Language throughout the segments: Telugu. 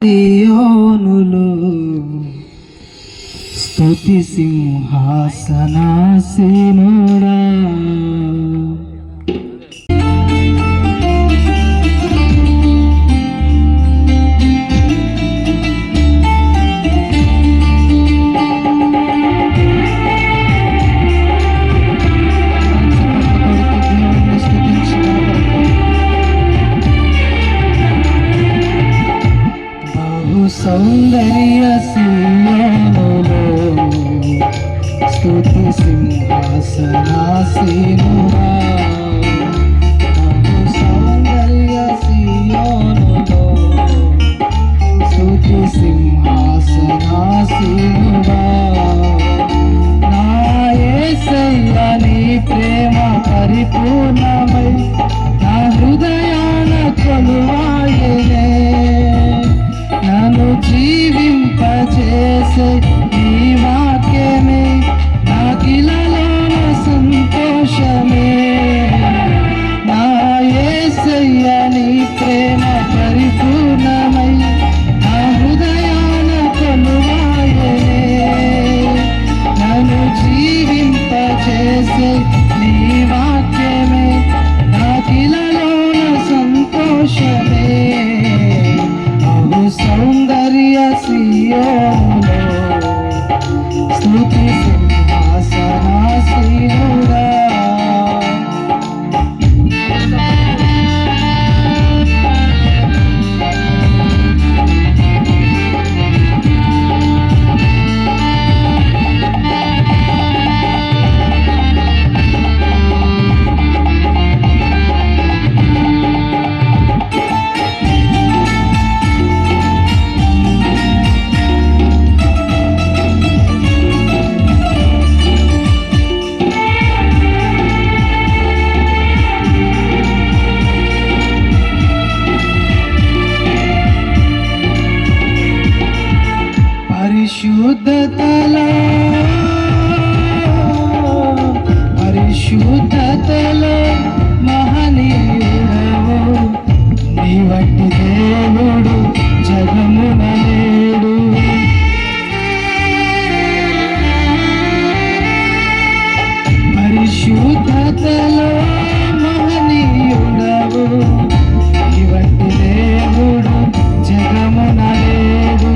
సియోనులో స్తుతి సింహాసనాసీనుడా సౌందర్య సియోనులో స్తుతి సింహాసనాసీనుడా సౌందర్య సియోనులో స్తుతి సింహాసనాసీనుడా నా యేసయ్య నీ ప్రేమ పరిపూర్ణమై నా హృదయాన కొలువాయెనే నన్ను జీవింపజేసే నీ వాక్యమే నాకిలలోన సంతోషమే నా యేసయ్య నీ ప్రేమ పరిపూర్ణమై నా హృదయాన కొలువాయెనే నన్ను జీవింపజేసే నీ వాక్యమే నాకిలలోన సంతోషమే సౌందర్య సియోనులో స్తుతి సింహాసనాసీనుడా పరిశుద్ధతలో మహనీయుడవు నీ వంటి దేవుడు జగమున లేడు పరిశుద్ధతలో మహనీయుడవు నీ వంటి దేవుడు జగమున లేడు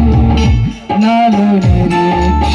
నాలో నిరీక్ష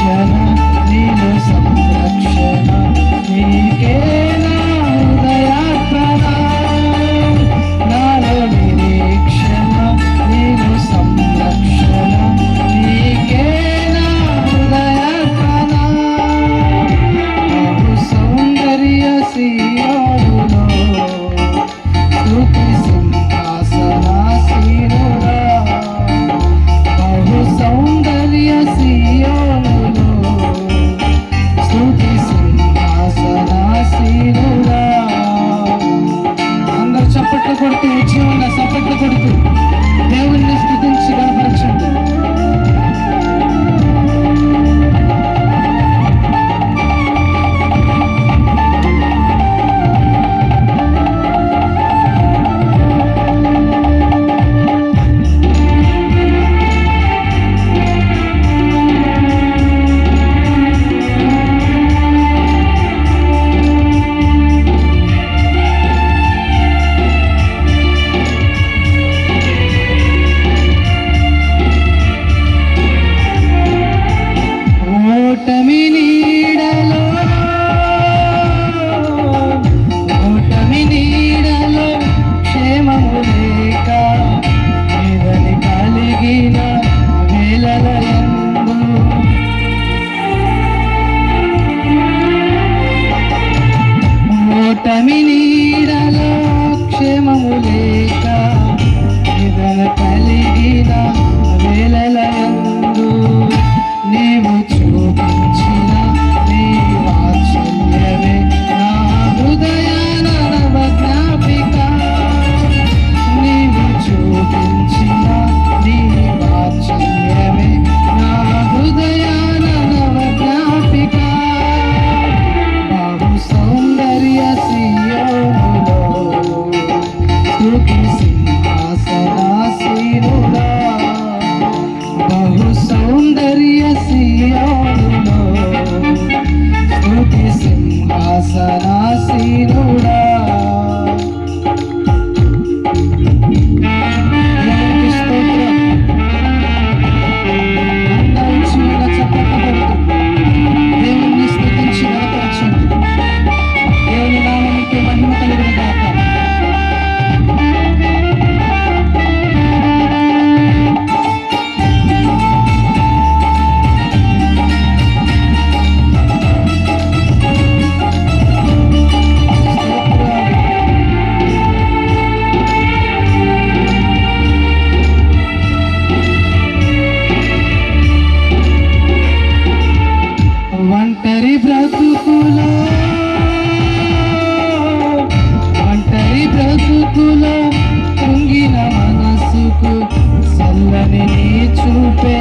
చూపే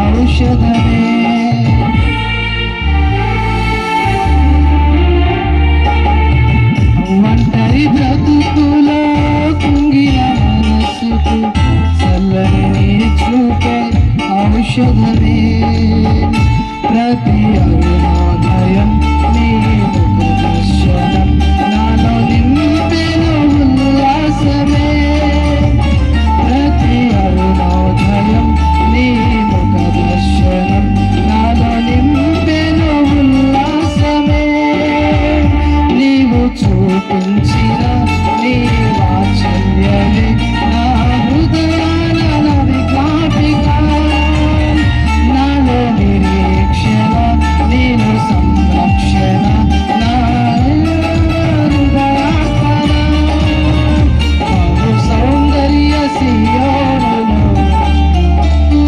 ఔషధమే. ఒంటరి బ్రతుకులో కుంగిన మనసుకు చల్లని చూపే ఔషధమే. ప్రతి అరుణోదయం నీ ముఖ దర్శనం నాలో నింపెను ఉల్లాసమే. ప్రతి అరుణోదయం నీ ముఖ దర్శనం నాలో నింపెను ఉల్లాసమే. నీవు చూపించిన నీ వాత్సల్యమే నా హృదయాన నది జ్ఞాపిక. నాలో నిరీక్షణ నేను సంరక్షణ నా హృదయార్పణ. బహు సౌందర్య సియోనులో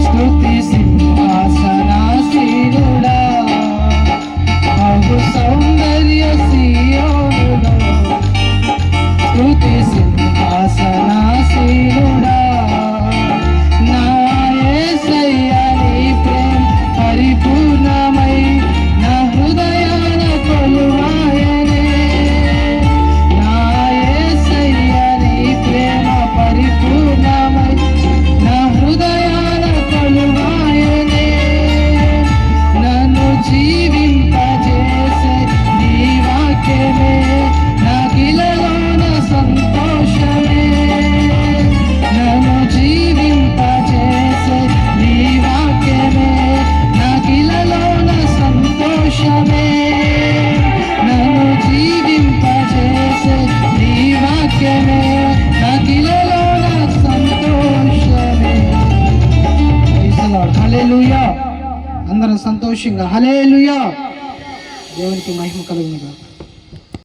స్తుతి సింహాసనాసీనుడా. బహు సౌందర్య సియోనులో స్తుతి సింహాసనాసీనుడా. నా యేసయ్య నీ ప్రేమ పరిపూర్ణమై నా హృదయాన కొలువాయనే. నా యేసయ్య నీ ప్రేమ పరిపూర్ణమై నా హృదయాన కొలువాయనే. నన్ను జీవింపజేసే నీ వాక్యమే నాకిలలోన సంతోషమే. నన్ను జీవింపజేసే నీ వాక్యమే నాకిలలోన సంతోషమే. నన్ను జీవింపజేసే నీ వాక్యమే నాకిలలోన సంతోషమే. Praise the lord. హల్లెలూయా. అందరం సంతోషంగా హల్లెలూయా. దేవునికి మహిమ కలుగునుగాక.